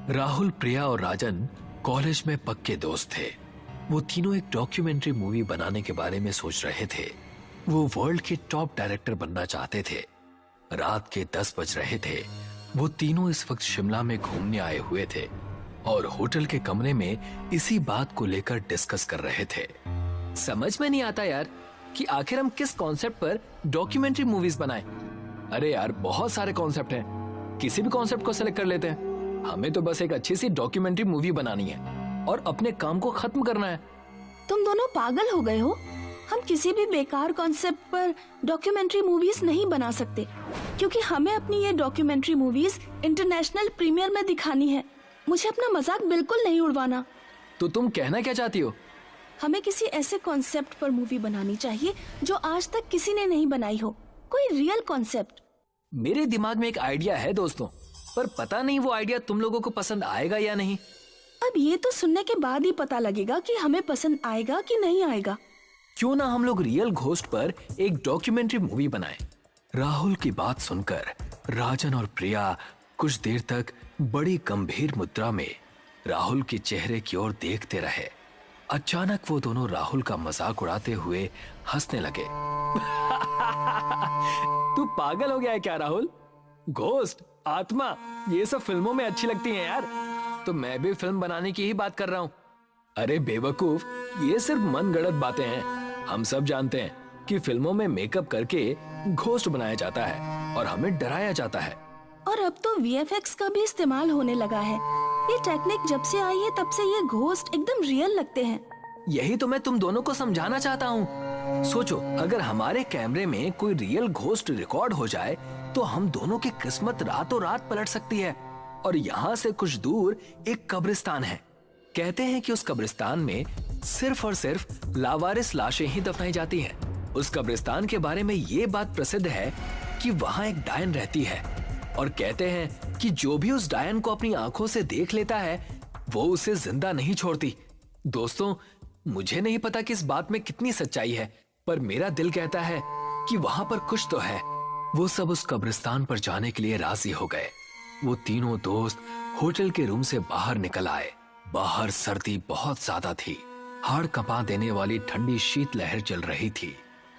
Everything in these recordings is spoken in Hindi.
राहुल, प्रिया और राजन कॉलेज में पक्के दोस्त थे। वो तीनों एक डॉक्यूमेंट्री मूवी बनाने के बारे में सोच रहे थे। वो वर्ल्ड के टॉप डायरेक्टर बनना चाहते थे। रात के 10 बज रहे थे। वो तीनों इस वक्त शिमला में घूमने आए हुए थे और होटल के कमरे में इसी बात को लेकर डिस्कस कर रहे थे। समझ में नहीं आता यार कि आखिर हम किस कॉन्सेप्ट पर डॉक्यूमेंट्री मूवीज बनाएं। अरे यार, बहुत सारे कॉन्सेप्ट हैं, किसी भी कॉन्सेप्ट को सेलेक्ट कर लेते हैं। हमें तो बस एक अच्छी सी डॉक्यूमेंट्री मूवी बनानी है और अपने काम को खत्म करना है। तुम दोनों पागल हो गए हो। हम किसी भी बेकार कॉन्सेप्ट पर डॉक्यूमेंट्री मूवीज नहीं बना सकते, क्योंकि हमें अपनी ये डॉक्यूमेंट्री मूवीज इंटरनेशनल प्रीमियर में दिखानी है। मुझे अपना मजाक बिल्कुल नहीं उड़वाना। तो तुम कहना क्या चाहती हो? हमें किसी ऐसे कॉन्सेप्ट पर मूवी बनानी चाहिए जो आज तक किसी ने नहीं बनाई हो, कोई रियल कॉन्सेप्ट। मेरे दिमाग में एक आइडिया है दोस्तों, पर पता नहीं वो आइडिया तुम लोगों को पसंद आएगा या नहीं। अब ये तो सुनने के बाद ही पता लगेगा कि हमें पसंद आएगा कि नहीं आएगा। क्यों ना हम लोग रियल घोस्ट पर एक डॉक्यूमेंट्री मूवी बनाएं। राहुल की बात सुनकर राजन और प्रिया कुछ देर तक बड़ी गंभीर मुद्रा में राहुल के चेहरे की ओर देखते रहे। अचानक वो दोनों राहुल का मजाक उड़ाते हुए हंसने लगे। तू पागल हो गया है क्या राहुल? घोस्ट, आत्मा, ये सब फिल्मों में अच्छी लगती हैं यार। तो मैं भी फिल्म बनाने की ही बात कर रहा हूँ। अरे बेवकूफ, ये सिर्फ मनगढ़ंत बातें हैं। हम सब जानते हैं कि फिल्मों में मेकअप करके घोस्ट बनाया जाता है और हमें डराया जाता है। और अब तो VFX का भी इस्तेमाल होने लगा है। ये टेक्निक जब से आई है तब से ये घोस्ट एकदम रियल लगते हैं। यही तो मैं तुम दोनों को समझाना चाहता हूँ। सोचो, अगर हमारे कैमरे में कोई रियल घोस्ट रिकॉर्ड हो जाए तो हम दोनों की किस्मत रातों रात पलट सकती है। और यहाँ से कुछ दूर एक कब्रिस्तान है। कहते हैं कि उस कब्रिस्तान में सिर्फ और सिर्फ लावारिस लाशें ही दफनाई जाती हैं। उस कब्रिस्तान के बारे में ये बात प्रसिद्ध है कि वहाँ एक डायन रहती है और कहते हैं कि जो भी उस डायन को अपनी आंखों से देख लेता है वो उसे जिंदा नहीं छोड़ती। दोस्तों, मुझे नहीं पता कि इस बात में कितनी सच्चाई है, पर मेरा दिल कहता है कि वहाँ पर कुछ तो है। वो सब उस कब्रिस्तान पर जाने के लिए राजी हो गए। वो तीनों दोस्त होटल के रूम से बाहर निकल आए। बाहर सर्दी बहुत ज्यादा थी। हाड़ कंपा देने वाली ठंडी शीतलहर चल रही थी।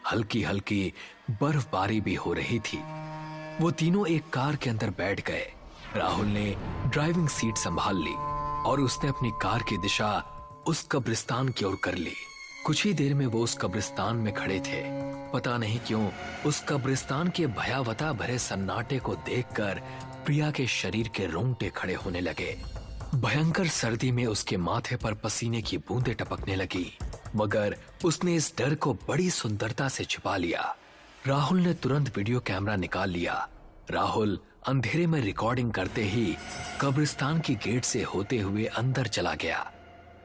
हल्की हल्की बर्फबारी भी हो रही थी। वो तीनों एक कार के अंदर बैठ गए। राहुल ने ड्राइविंग सीट संभाल ली और उसने अपनी कार की दिशा उस कब्रिस्तान की ओर कर ली। कुछ ही देर में वो उस कब्रिस्तान में खड़े थे। पता नहीं क्यों उस कब्रिस्तान के भयावता भरे सन्नाटे को देखकर प्रिया के शरीर के रोंगटे खड़े होने लगे। भयंकर सर्दी में उसके माथे पर पसीने की बूंदें टपकने लगी, मगर उसने इस डर को बड़ी सुंदरता से छिपा लिया। राहुल ने तुरंत वीडियो कैमरा निकाल लिया। राहुल अंधेरे में रिकॉर्डिंग करते ही कब्रिस्तान की गेट से होते हुए अंदर चला गया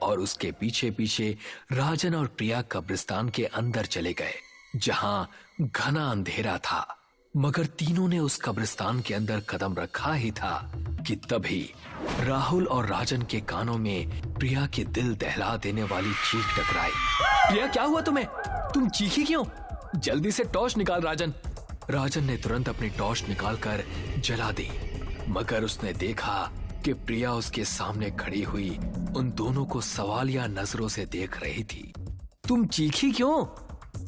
और उसके पीछे पीछे राजन और प्रिया कब्रिस्तान के अंदर चले गए, जहां घना अंधेरा था। मगर तीनों ने उस कब्रिस्तान के अंदर कदम रखा ही था कि तभी राहुल और राजन के कानों में प्रिया की दिल दहला देने वाली चीख टकराई। प्रिया, क्या हुआ तुम्हें? तुम चीखी क्यों? जल्दी से टॉर्च निकाल राजन। राजन ने तुरंत अपनी टॉर्च निकालकर जला दी, मगर उसने देखा कि प्रिया उसके सामने खड़ी हुई उन दोनों को सवालिया नजरों से देख रही थी। तुम चीखी क्यों?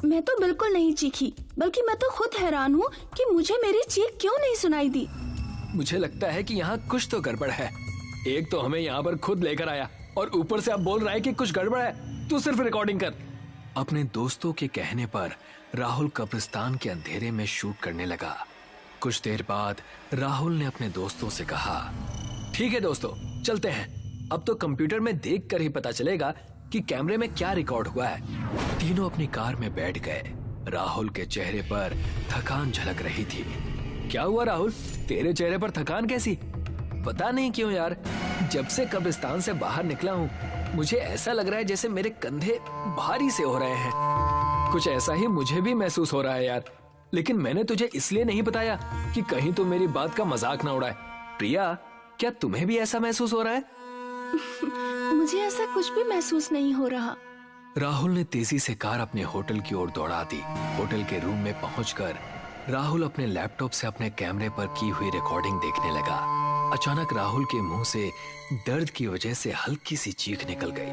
मैं तो बिल्कुल नहीं चीखी, बल्कि मैं तो खुद हैरान हूँ कि मुझे मेरी चीख क्यों नहीं सुनाई दी। मुझे लगता है कि यहाँ कुछ तो गड़बड़ है। एक तो हमें यहाँ पर खुद लेकर आया और ऊपर से अब बोल रहा है कि कुछ गड़बड़ है। तू सिर्फ रिकॉर्डिंग कर। अपने दोस्तों के कहने पर राहुल कब्रिस्तान के अंधेरे में शूट करने लगा। कुछ देर बाद राहुल ने अपने दोस्तों से कहा, ठीक है दोस्तों, चलते हैं। अब तो कंप्यूटर में देख कर ही पता चलेगा कि कैमरे में क्या रिकॉर्ड हुआ है। तीनों अपनी कार में बैठ गए। राहुल के चेहरे पर थकान झलक रही थी। क्या हुआ राहुल, तेरे चेहरे पर थकान कैसी? पता नहीं क्यों यार, जब से कब्रिस्तान से बाहर निकला हूँ मुझे ऐसा लग रहा है जैसे मेरे कंधे भारी से हो रहे हैं। कुछ ऐसा ही मुझे भी महसूस हो रहा है यार, लेकिन मैंने तुझे इसलिए नहीं बताया कि कहीं तो मेरी बात का मजाक ना उड़ाए। प्रिया, क्या तुम्हें भी ऐसा महसूस हो रहा है? मुझे ऐसा कुछ भी महसूस नहीं हो रहा। राहुल ने तेजी से कार अपने होटल की ओर दौड़ा दी। होटल के रूम में पहुंचकर राहुल अपने लैपटॉप से अपने कैमरे पर की हुई रिकॉर्डिंग देखने लगा अचानक राहुल के मुंह से दर्द की वजह से हल्की सी चीख निकल गई।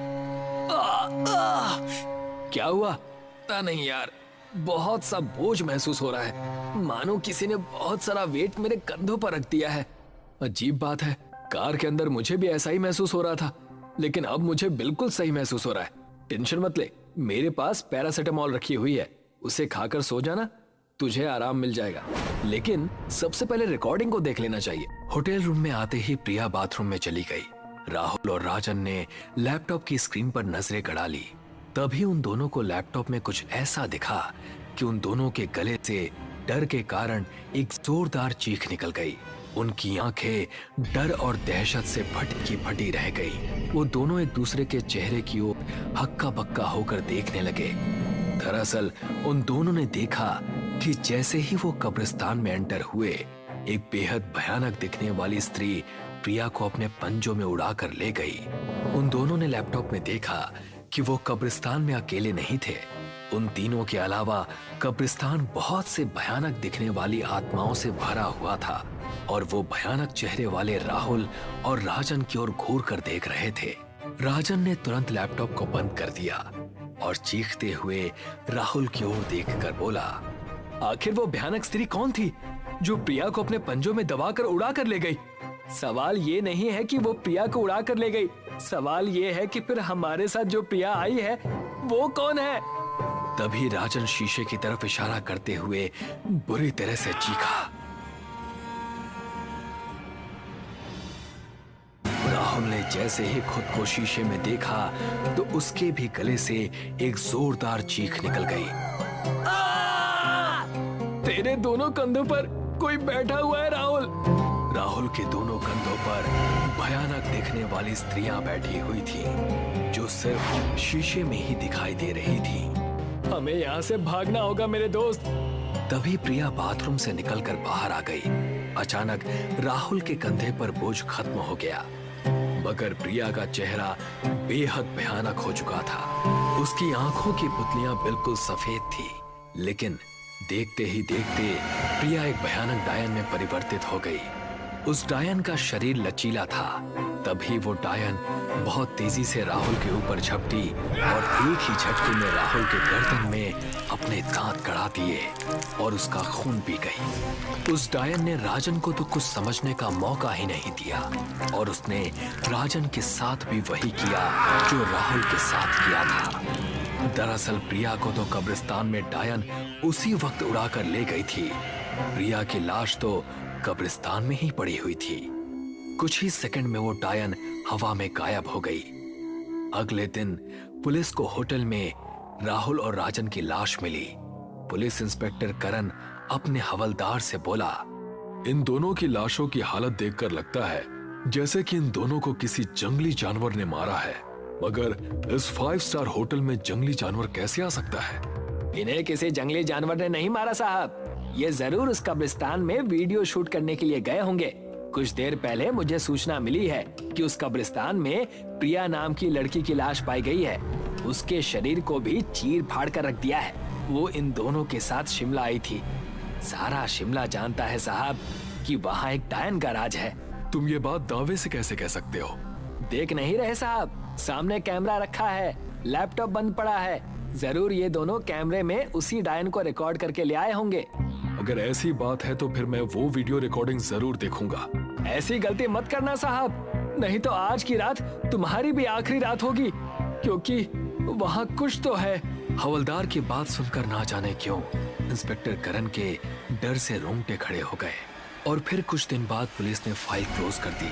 क्या हुआ? पता नहीं यार, बहुत सा बोझ महसूस हो रहा है, मानो किसी ने बहुत सारा वेट मेरे कंधों पर रख दिया है। अजीब बात है, कार के अंदर मुझे भी ऐसा ही महसूस हो रहा था, लेकिन अब मुझे बिल्कुल सही महसूस हो रहा है। टेंशन मत ले, मेरे पास पैरासिटामोल रखी हुई है, उसे खाकर सो जाना, तुझे आराम मिल जाएगा। लेकिन सबसे पहले रिकॉर्डिंग को देख लेना चाहिए। होटल रूम में आते ही प्रिया बाथरूम में चली गई। राहुल और राजन ने लैपटॉप की स्क्रीन पर नजरें गड़ा ली। तभी उन दोनों को लैपटॉप में कुछ ऐसा दिखा कि उन दोनों के गले से डर के कारण एक जोरदार चीख निकल गई। उनकी आंखें डर और दहशत से फटी की फटी रह गई। वो दोनों एक दूसरे के चेहरे की ओर हक्का बक्का होकर देखने लगे। दरअसल उन दोनों ने देखा कि जैसे ही वो कब्रिस्तान में एंटर हुए, एक बेहद भयानक दिखने वाली स्त्री प्रिया को अपने पंजों में उड़ाकर ले गई। उन दोनों ने लैपटॉप में देखा कि वो कब्रिस्तान में अकेले नहीं थे। उन तीनों के अलावा कब्रिस्तान बहुत से भयानक दिखने वाली आत्माओं से भरा हुआ था और वो भयानक चेहरे वाले राहुल और राजन की ओर घूर कर देख रहे थे। राजन ने तुरंत लैपटॉप को बंद कर दिया और चीखते हुए राहुल की ओर देखकर बोला, आखिर वो भयानक स्त्री कौन थी जो प्रिया को अपने पंजों में दबाकर उड़ा कर ले गई? सवाल ये नहीं है कि वो प्रिया को उड़ा कर ले गई, सवाल ये है कि फिर हमारे साथ जो प्रिया आई है वो कौन है? तभी राजन शीशे की तरफ इशारा करते हुए बुरी तरह से चीखा। राहुल ने जैसे ही खुद को शीशे में देखा तो उसके भी गले से एक जोरदार चीख निकल गई। तेरे दोनों कंधों पर कोई बैठा हुआ है राहुल। राहुल के दोनों कंधों पर भयानक दिखने वाली स्त्रियां बैठी हुई थी जो सिर्फ शीशे में ही दिखाई दे रही थी। हमें यहाँ से भागना होगा मेरे दोस्त। तभी प्रिया बाथरूम से निकलकर बाहर आ गई। अचानक राहुल के कंधे पर बोझ खत्म हो गया, मगर प्रिया का चेहरा बेहद भयानक हो चुका था। उसकी आंखों की पुतलियां बिल्कुल सफेद थी, लेकिन देखते ही देखते प्रिया एक भयानक डायन में परिवर्तित हो गई। उस डायन का शरीर लचीला था। तभी वो डायन बहुत तेजी से राहुल के ऊपर झपटी और एक ही झटके में राहुल के गर्दन में अपने दांत गड़ा दिए और उसका खून पी गई। उस डायन ने राजन को तो कुछ समझने का मौका ही नहीं दिया और उसने राजन के साथ भी वही किया जो राहुल के साथ किया था। दरअसल प्रिया को तो कब्रिस्तान में डायन उसी वक्त उड़ाकर ले गई थी। प्रिया की लाश तो कब्रिस्तान में ही पड़ी हुई थी। कुछ ही सेकंड में वो डायन हवा में गायब हो गई। अगले दिन पुलिस को होटल में राहुल और राजन की लाश मिली। पुलिस इंस्पेक्टर करण अपने हवलदार से बोला, इन दोनों की लाशों की हालत देखकर लगता है जैसे कि इन दोनों को किसी जंगली जानवर ने मारा है, मगर इस 5 स्टार होटल में जंगली जानवर कैसे आ सकता है? इन्हें किसी जंगली जानवर ने नहीं मारा साहब, ये जरूर उस कब्रिस्तान में वीडियो शूट करने के लिए गए होंगे। कुछ देर पहले मुझे सूचना मिली है कि उस कब्रिस्तान में प्रिया नाम की लड़की की लाश पाई गई है। उसके शरीर को भी चीर फाड़ कर रख दिया है। वो इन दोनों के साथ शिमला आई थी। सारा शिमला जानता है साहब कि वहाँ एक डायन का राज है। तुम ये बात दावे से कैसे कह सकते हो? देख नहीं रहे साहब, सामने कैमरा रखा है, लैपटॉप बंद पड़ा है। जरूर ये दोनों कैमरे में उसी डायन को रिकॉर्ड करके ले आए होंगे। अगर ऐसी बात है तो फिर मैं वो वीडियो रिकॉर्डिंग जरूर देखूंगा। ऐसी गलती मत करना साहब, नहीं तो आज की रात तुम्हारी भी आखिरी रात होगी, क्योंकि वहाँ कुछ तो है। हवलदार की बात सुनकर ना जाने क्यों इंस्पेक्टर करण के डर से रोंगटे खड़े हो गए और फिर कुछ दिन बाद पुलिस ने फाइल क्लोज कर दी।